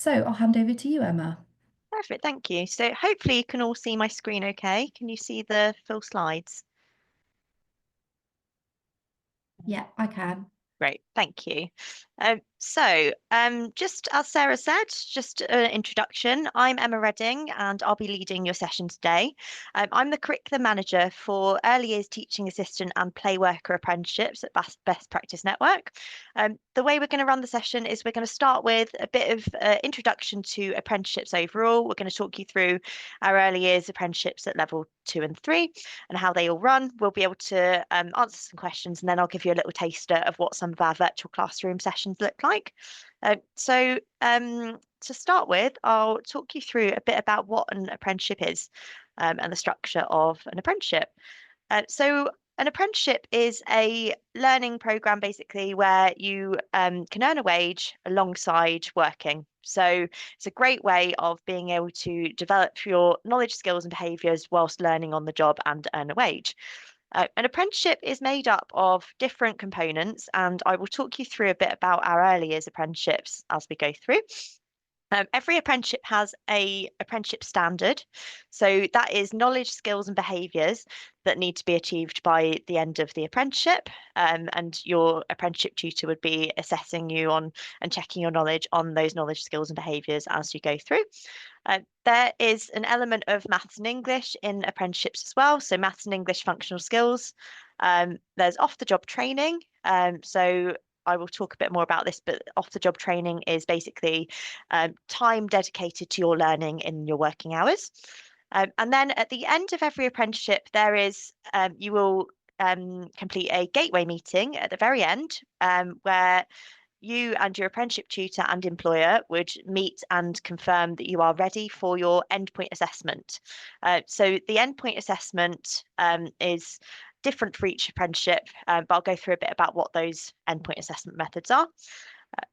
So I'll hand over to you, Emma. Perfect, thank you. So hopefully you can all see my screen okay. Can you see the full slides? Yeah, I can. Great, thank you. Just as Sarah said, just an introduction. I'm Emma Redding and I'll be leading your session today. I'm the curriculum manager for Early Years Teaching Assistant and Play Worker Apprenticeships at Best Practice Network. The way we're going to run the session is we're going to start with a bit of introduction to apprenticeships overall. We're going to talk you through our Early Years Apprenticeships at level 2 and 3 and how they all run. We'll be able to answer some questions and then I'll give you a little taster of what some of our virtual classroom sessions look like. To start with, I'll talk you through a bit about what an apprenticeship is and the structure of an apprenticeship. An apprenticeship is a learning program basically where you can earn a wage alongside working. So it's a great way of being able to develop your knowledge, skills, and behaviours whilst learning on the job and earn a wage. An apprenticeship is made up of different components, and I will talk you through a bit about our early years apprenticeships as we go through. Every apprenticeship has a apprenticeship standard. So that is knowledge, skills, and behaviours that need to be achieved by the end of the apprenticeship. And your apprenticeship tutor would be assessing you on and checking your knowledge on those knowledge, skills, and behaviours as you go through. There is an element of maths and English in apprenticeships as well. So maths and English functional skills. There's off-the-job training. So I will talk a bit more about this, but off-the-job training is basically time dedicated to your learning in your working hours. And then at the end of every apprenticeship, there is you will complete a gateway meeting at the very end where you and your apprenticeship tutor and employer would meet and confirm that you are ready for your endpoint assessment. So the endpoint assessment is different for each apprenticeship, but I'll go through a bit about what those endpoint assessment methods are.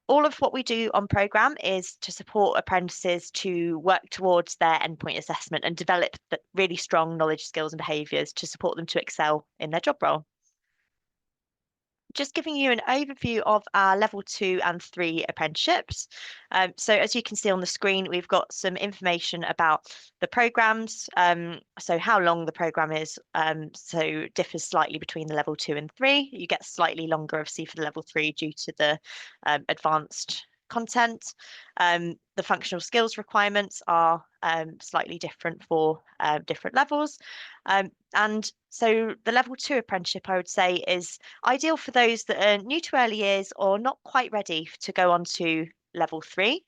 All of what we do on programme is to support apprentices to work towards their endpoint assessment and develop the really strong knowledge, skills and behaviours to support them to excel in their job role. Just giving you an overview of our level 2 and 3 apprenticeships. So as you can see on the screen, we've got some information about the programmes, so how long the programme is, so it differs slightly between the level 2 and 3. You get slightly longer, obviously, for the level 3 due to the advanced content. The functional skills requirements are slightly different for different levels. And so the level 2 apprenticeship, I would say, is ideal for those that are new to early years or not quite ready to go on to level 3.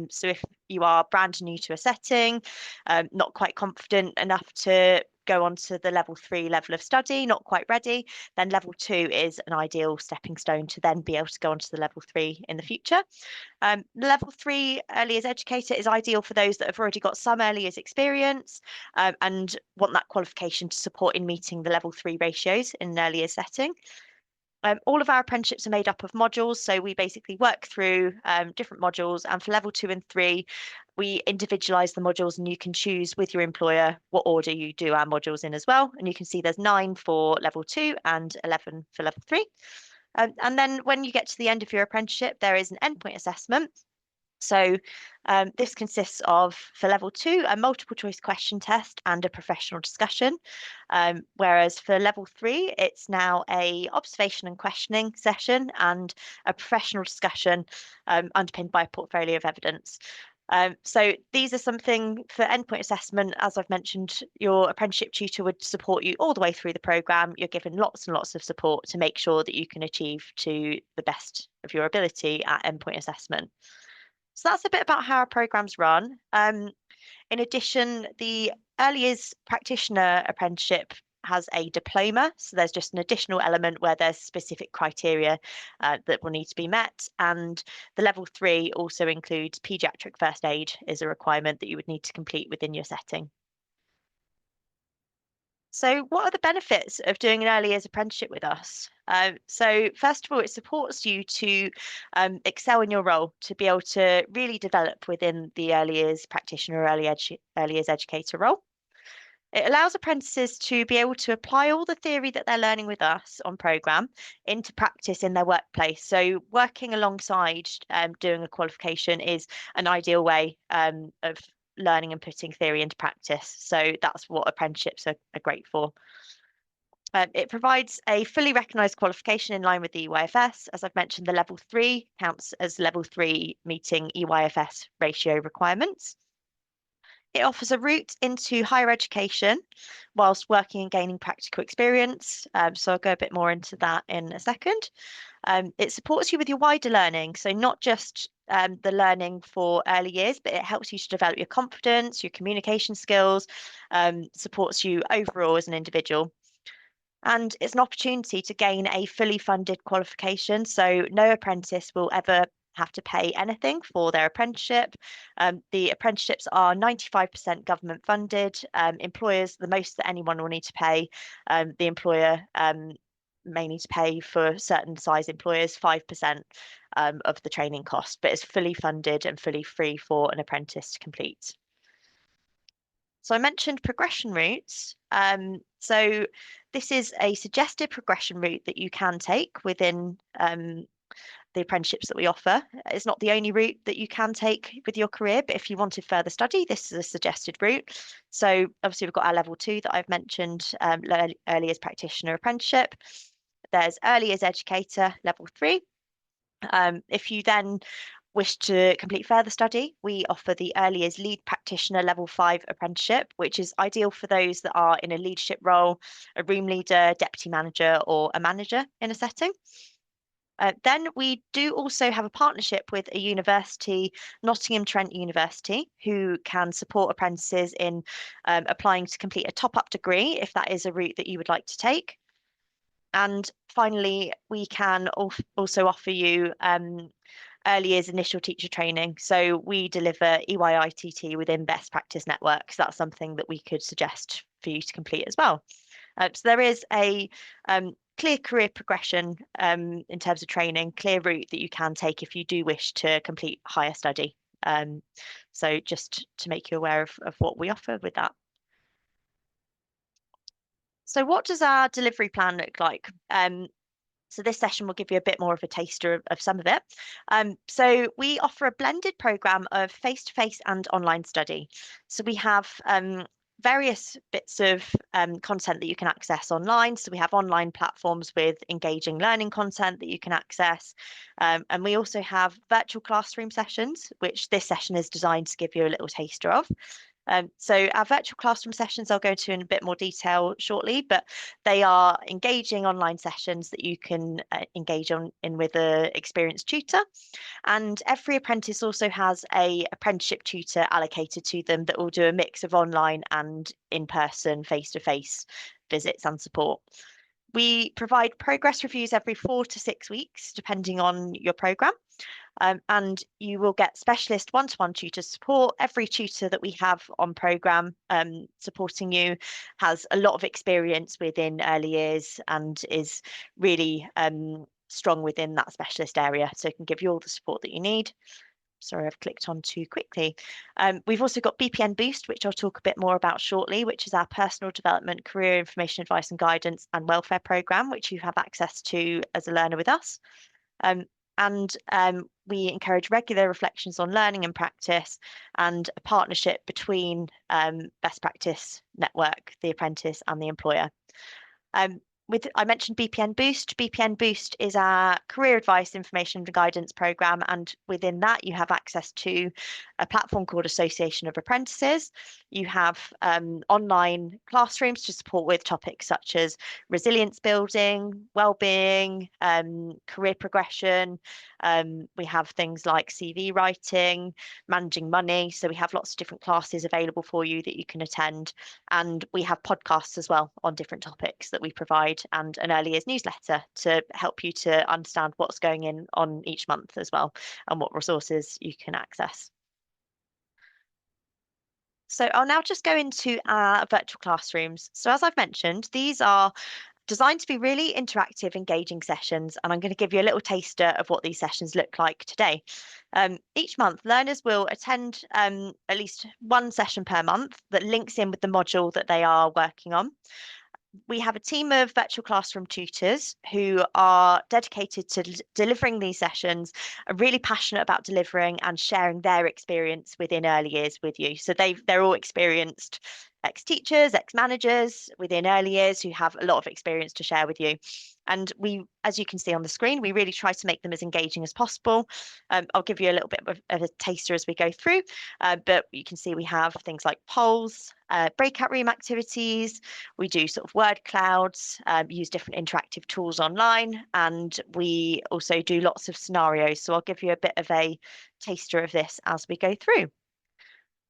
So if you are brand new to a setting, not quite confident enough to go on to the level 3 level of study, not quite ready, then level 2 is an ideal stepping stone to then be able to go on to the level 3 in the future. The level 3 early years educator is ideal for those that have already got some early years experience and want that qualification to support in meeting the level 3 ratios in an early years setting. All of our apprenticeships are made up of modules, so we basically work through different modules, and for level 2 and 3, we individualise the modules and you can choose with your employer what order you do our modules in as well. And you can see there's 9 for level 2 and 11 for level 3. And then when you get to the end of your apprenticeship, there is an endpoint assessment. So this consists of, for level 2, a multiple choice question test and a professional discussion. Whereas for level 3, it's now a observation and questioning session and a professional discussion underpinned by a portfolio of evidence. So these are something for endpoint assessment. As I've mentioned, your apprenticeship tutor would support you all the way through the programme. You're given lots and lots of support to make sure that you can achieve to the best of your ability at endpoint assessment. So that's a bit about how our programmes run. In addition, the Early Years Practitioner Apprenticeship has a diploma. So there's just an additional element where there's specific criteria that will need to be met. And the level 3 also includes paediatric first aid is a requirement that you would need to complete within your setting. So what are the benefits of doing an early years apprenticeship with us? So first of all, it supports you to excel in your role, to be able to really develop within the early years practitioner, early years educator role. It allows apprentices to be able to apply all the theory that they're learning with us on programme into practice in their workplace. So working alongside doing a qualification is an ideal way of learning and putting theory into practice. So that's what apprenticeships are great for. It provides a fully recognised qualification in line with the EYFS. As I've mentioned, the level 3 counts as level 3 meeting EYFS ratio requirements. It offers a route into higher education whilst working and gaining practical experience. So I'll go a bit more into that in a second. It supports you with your wider learning, so not just the learning for early years, but it helps you to develop your confidence, your communication skills, supports you overall as an individual. And it's an opportunity to gain a fully funded qualification. So no apprentice will ever have to pay anything for their apprenticeship. The apprenticeships are 95% government funded. Employers, the most that anyone will need to pay, the employer may need to pay for certain size employers 5% of the training cost, but it's fully funded and fully free for an apprentice to complete. So I mentioned progression routes. So this is a suggested progression route that you can take within the apprenticeships that we offer. It's not the only route that you can take with your career, but if you wanted further study, this is a suggested route. So obviously we've got our level 2 that I've mentioned, Early Years Practitioner Apprenticeship. There's Early Years Educator Level 3. If you then wish to complete further study, we offer the Early Years Lead Practitioner Level 5 apprenticeship, which is ideal for those that are in a leadership role, a room leader, deputy manager, or a manager in a setting. Then we do also have a partnership with a university, Nottingham Trent University, who can support apprentices in applying to complete a top-up degree if that is a route that you would like to take. And finally, we can also offer you early years initial teacher training. So we deliver EYITT within best practice networks. That's something that we could suggest for you to complete as well. So there is a clear career progression in terms of training, clear route that you can take if you do wish to complete higher study. So just to make you aware of what we offer with that. So what does our delivery plan look like? So this session will give you a bit more of a taster of some of it. So we offer a blended programme of face-to-face and online study. So we have various bits of content that you can access online. So we have online platforms with engaging learning content that you can access. And we also have virtual classroom sessions, which this session is designed to give you a little taster of. So our virtual classroom sessions I'll go into in a bit more detail shortly, but they are engaging online sessions that you can engage in with an experienced tutor. And every apprentice also has an apprenticeship tutor allocated to them that will do a mix of online and in-person, face-to-face visits and support. We provide progress reviews every 4 to 6 weeks, depending on your programme. And you will get specialist one-to-one tutor support. Every tutor that we have on programme supporting you has a lot of experience within early years and is really strong within that specialist area, so it can give you all the support that you need. Sorry, I've clicked on too quickly. We've also got BPN Boost, which I'll talk a bit more about shortly, which is our personal development, career information, advice and guidance and welfare programme, which you have access to as a learner with us. And we encourage regular reflections on learning and practice and a partnership between Best Practice Network, the apprentice and the employer. I mentioned BPN Boost. BPN Boost is our career advice, information and guidance programme, and within that you have access to a platform called Association of Apprentices. You have online classrooms to support with topics such as resilience building, well-being, career progression. We have things like CV writing, managing money. So we have lots of different classes available for you that you can attend. And we have podcasts as well on different topics that we provide, and an early years newsletter to help you to understand what's going on each month as well and what resources you can access. So I'll now just go into our virtual classrooms. So as I've mentioned, these are designed to be really interactive, engaging sessions, and I'm going to give you a little taster of what these sessions look like today. Each month, learners will attend at least one session per month that links in with the module that they are working on. We have a team of virtual classroom tutors who are dedicated to delivering these sessions, are really passionate about delivering and sharing their experience within early years with you. So they're all experienced ex-teachers, ex-managers within early years who have a lot of experience to share with you. And we, as you can see on the screen, we really try to make them as engaging as possible. I'll give you a little bit of a taster as we go through, but you can see we have things like polls, breakout room activities. We do sort of word clouds, use different interactive tools online, and we also do lots of scenarios. So I'll give you a bit of a taster of this as we go through.